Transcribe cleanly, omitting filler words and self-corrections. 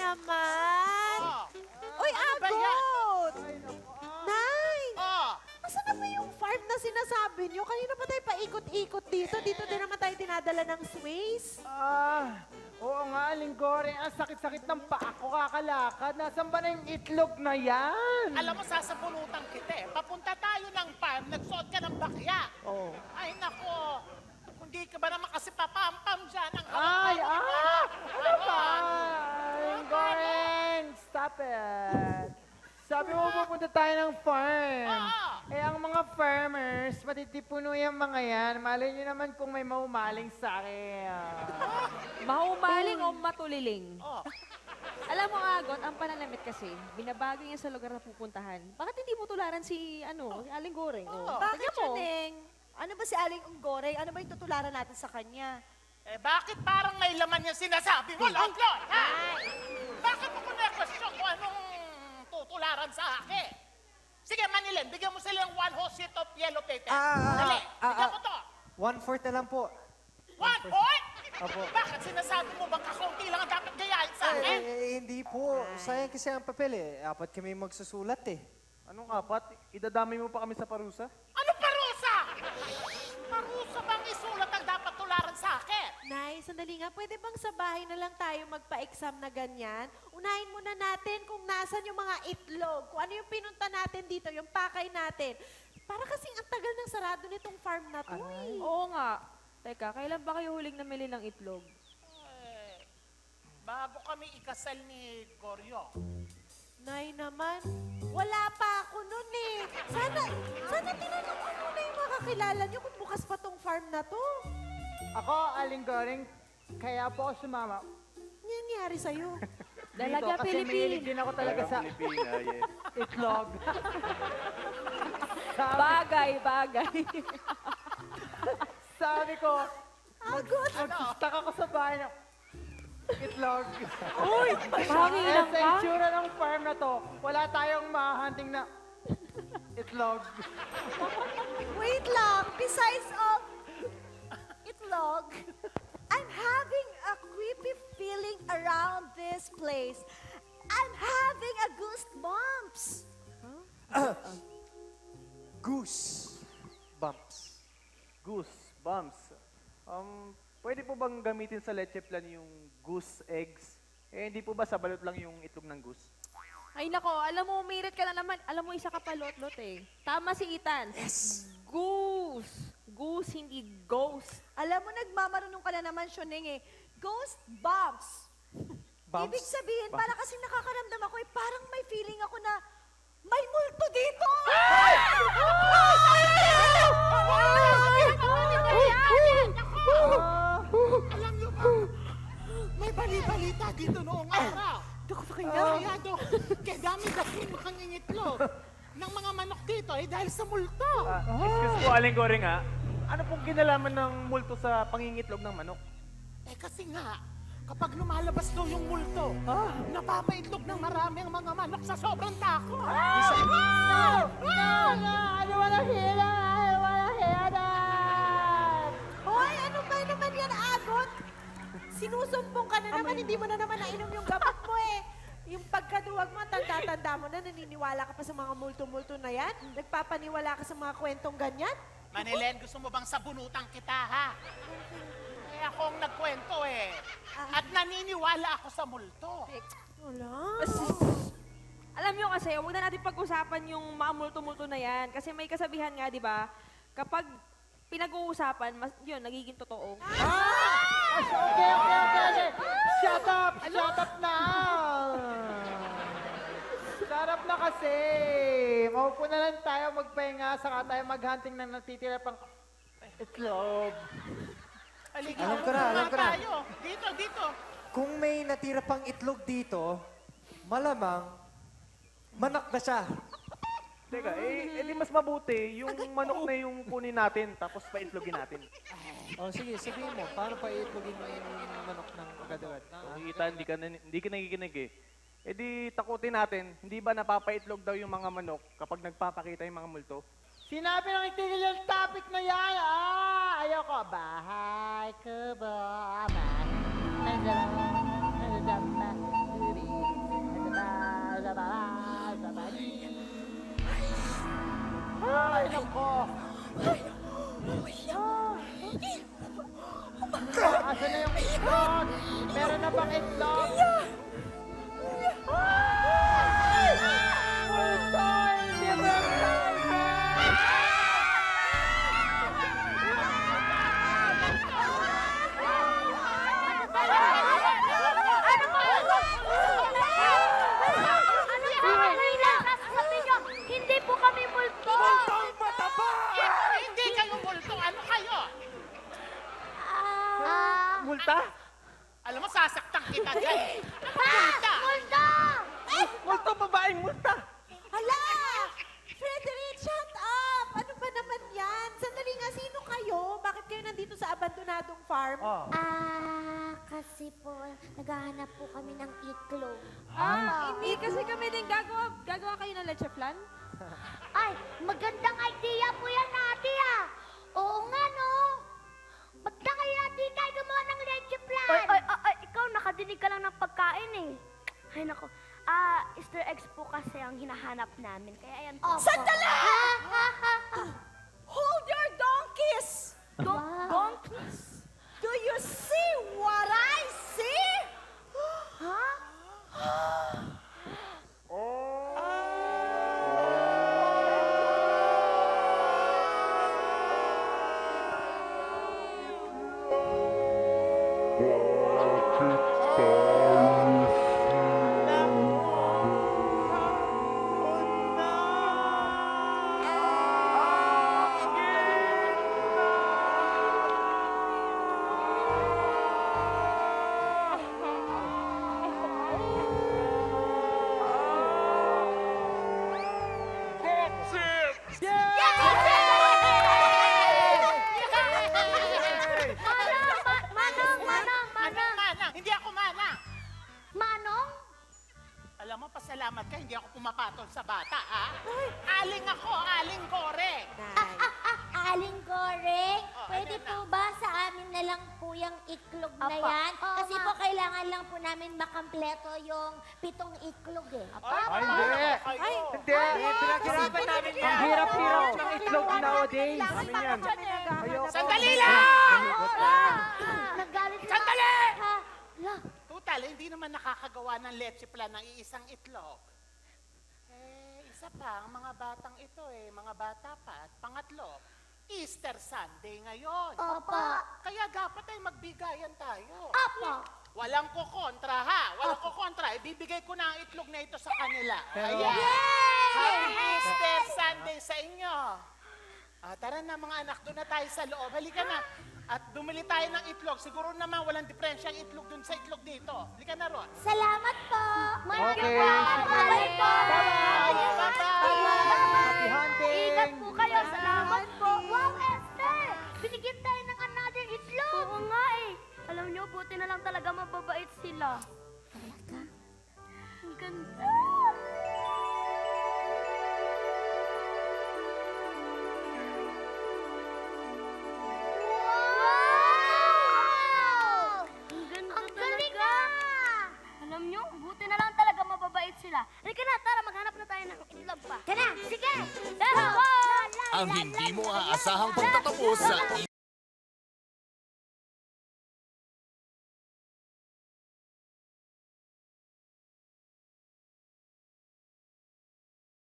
naman! Uy, Ano ba yan? Agot! Nay! Oh, Asan na ba yung farm na sinasabi nyo? Kanina pa tayo paikot-ikot dito. Dito din naman tayo dinadala ng sways. Oo nga, Linggore. Ang sakit-sakit ng paa ko kakalakad. Nasaan ba na yung itlog na yan? alam mo, sasabunutan kita eh. Papunta tayo ng farm, nagsuot ka ng bakya. Oo. Ay, nako. Hindi ka ba naman kasi papampam dyan ang Ay, Ano ba? Aron. Linggore! Stop it! Sabi mo pupunta tayo ng farm. Oo. Eh, ang mga farmers, matitipuno yung mga yan. Malay nyo naman kung may maumaling sa akin. Mahumaling o matuliling? Oh. Alam mo, Agot, ang pananamit kasi, binabago niya sa lugar na pupuntahan. Bakit hindi mo tularan si Aling Goreng? Oh. Bakit, Tingnan mo. Chuneng? Ano ba si Aling Unggoreng? Ano ba yung tutularan natin sa kanya? Eh, bakit parang may laman yung sinasabi mo, Longlon? Ha? Bakit mo ko na-question kung anong tutularan sa akin? Sige, Manilin, bigyan mo sila ng one whole sheet of yellow paper. Dali, bigyan mo to. 1/4 na lang po. 1/4? Apo. Bakit sinasabi mo bang kakunti lang ang dapat gayahin sa akin? Hindi po. Sayang kasi ang papel eh. Apat kami magsusulat eh. Anong apat? Idadamay mo pa kami sa parusa? Ano parusa? Parusa bang isulat ang dapat tularan sa akin? Nay, sandali nga. Pwede bang sa bahay na lang tayo magpa-exam na ganyan? Unahin muna natin kung nasan yung mga itlog. Kung ano yung pinunta natin dito, yung pakay natin. Para kasing ang tagal ng sarado nitong farm na to eh. Oo nga. Teka, kailan ba kayo huling namili ng itlog? Eh, bago kami ikasal ni Goryo. Nay naman, wala pa ako nun eh. Sana tinanong ko muna yung mga kakilala nyo kung bukas pa tong farm na to. Ako, Aling Goreng, kaya po ako sumama. Ano nangyari sa'yo? Dalaga Kasi mahilig Pilipin. din ako talaga sa Pilipina, yes. itlog. sabi, Bagay, bagay. sabi ko, Agot! mag-stuck ako sa bahay ng itlog. Uy, pangilang Sa ka? itsura ng farm na to, wala tayong mahahunting na itlog. Wait lang, besides of itlog, I'm having a creepy feeling around this place. I'm having a goosebumps. Goose. Bumps. Goose, bumps. Pwede po bang gamitin sa leche plan yung goose eggs? Eh, hindi po ba sa balot lang yung itlog ng goose? Ay nako, alam mo, umirit ka na naman. Alam mo, isa ka pa lot-lot eh. Tama si Ethan. Yes. Goose. Goose, hindi ghost. Alam mo, nagmamarunong ka na naman, Shoneng eh. Ghost bumps. Bumps? Ibig sabihin, para kasi nakakaramdam ako eh, parang may feeling ako na may multo dito! Alam niyo ba, may bali-balita dito noong araw. Kaya do, kaya dami-dami makangingitlog ng mga manok dito eh dahil sa multo. Excuse po, Aling Goreng ha. Ano pong kinalaman ng multo sa pangingitlog ng manok? Eh kasi nga, kapag lumalabas daw yung multo, napapaitlog ng marami ang mga manok sa sobrang takot. Hoy, ano ba naman yan, Agot? Sinusumbong ka na naman, hindi mo na naman nainom yung gamot mo eh. Yung pagkaduwag mo, tanda-tanda mo na, naniniwala ka pa sa mga multo-multo na yan? Nagpapaniwala ka sa mga kwentong ganyan? Manilen, gusto mo bang sabunutan kita, ha? Eh, ako ang nagkwento eh. At naniniwala ako sa multo. Wala. Alam nyo kasi, huwag na natin pag-usapan yung mga multo-multo na yan. Kasi may kasabihan nga, di ba? Kapag pinag-uusapan, yun, nagiging totoo. Okay. Shut up! Shut up na! Shut up na kasi! Maupo na lang tayo magpahinga, saka tayo maghunting ng natitira pang itlog. Halika, Alam ko na. tayo. Dito. Kung may natira pang itlog dito, malamang manak na siya. Teka, di mas mabuti yung manok na yung kunin natin tapos paitlogin natin. Oh, sige, sabihin mo. Paano pa iitlogin mo yung manok ng agad-agad? Nakikita, hindi ka nakikinig eh. Eh di takutin natin, hindi ba napapaitlog daw yung mga manok kapag nagpapakita yung mga multo? Sinabi ng itigil yung topic na yan! Ayoko. Bahay ko ba? Nandiyan na. Ay, nako. Asan na yung itlog? Meron na bang itlog? Ay! Multo! Hindi mo Hindi po kami multo. Hindi kayo multo. Ano kayo? Multa? Alam mo, sasaktan kita dyan. Multa! Multo! Multo, babaeng multa! Hala! Frederick, shut up! Ano ba naman yan? Sandali nga, sino kayo? Bakit kayo nandito sa abandonadong farm? Oh. Kasi po, naghahanap po kami ng itlog. Hindi kasi kami din gagawa kayo ng leche plan. Ay, magandang idea po yan, ate ah. Oo nga, no? Ba't na kaya di tayo gumawa ng leche plan? Ay, ikaw, nakadinig ka lang ng pagkain eh. Ay, nako. Easter eggs po kasi ang hinahanap namin. Kaya ayan po. Sandali! Hold your donkeys! Donkeys? Do you see what I see? Manang! Hindi ako manang! Manong? Alam mo, pasalamat ka, hindi ako pumapatol sa bata, ha? Aling ako, aling kore! Aling Goreng, Oh, pwede ano po na? ba sa amin na lang po yung itlog na Apa. yan? Oo Kasi nga. po kailangan lang po namin makampleto yung 7 itlog eh. Ay, hindi. Ay, Hindi. Pinaghirapan namin yan. Ang hirap-hirap ng itlog nowadays. Kailangan pa yan. kami naghahanap. Sandali lang! Nagalit na. Sandali! Ha? La, Tutal, hindi naman nakakagawa ng leche plan ng iisang itlog. Isa pa, ang mga batang ito mga bata pa. At pangatlo, Easter Sunday ngayon. Opo. Kaya dapat ay magbigayan tayo. Opo. Walang kukontra, ha? Walang kukontra. Ibibigay ko na ang itlog na ito sa kanila. Pero- Ayan. Happy Easter Sunday sa inyo. Tara na mga anak, doon na tayo sa loob. Halika na. At bumili tayo ng itlog. Siguro naman walang diferensya ang itlog dun sa itlog dito. Halika na ron. Salamat po. Okay. Bye po. Happy hunting! Ingat po kayo. Salamat po. Wow, Esther! Binigyan tayo ng another itlog. Oo nga eh. Alam niyo, buti na lang talaga mababait sila. Talaga? Ang ganda. Wow! Ang galing talaga. Alam niyo, buti na lang talaga mababait sila. Halika na, tara, maghanap na tayo ng itlog pa. Kana, sige! Let's go! Ang hindi mo aasahang pagtatapos sa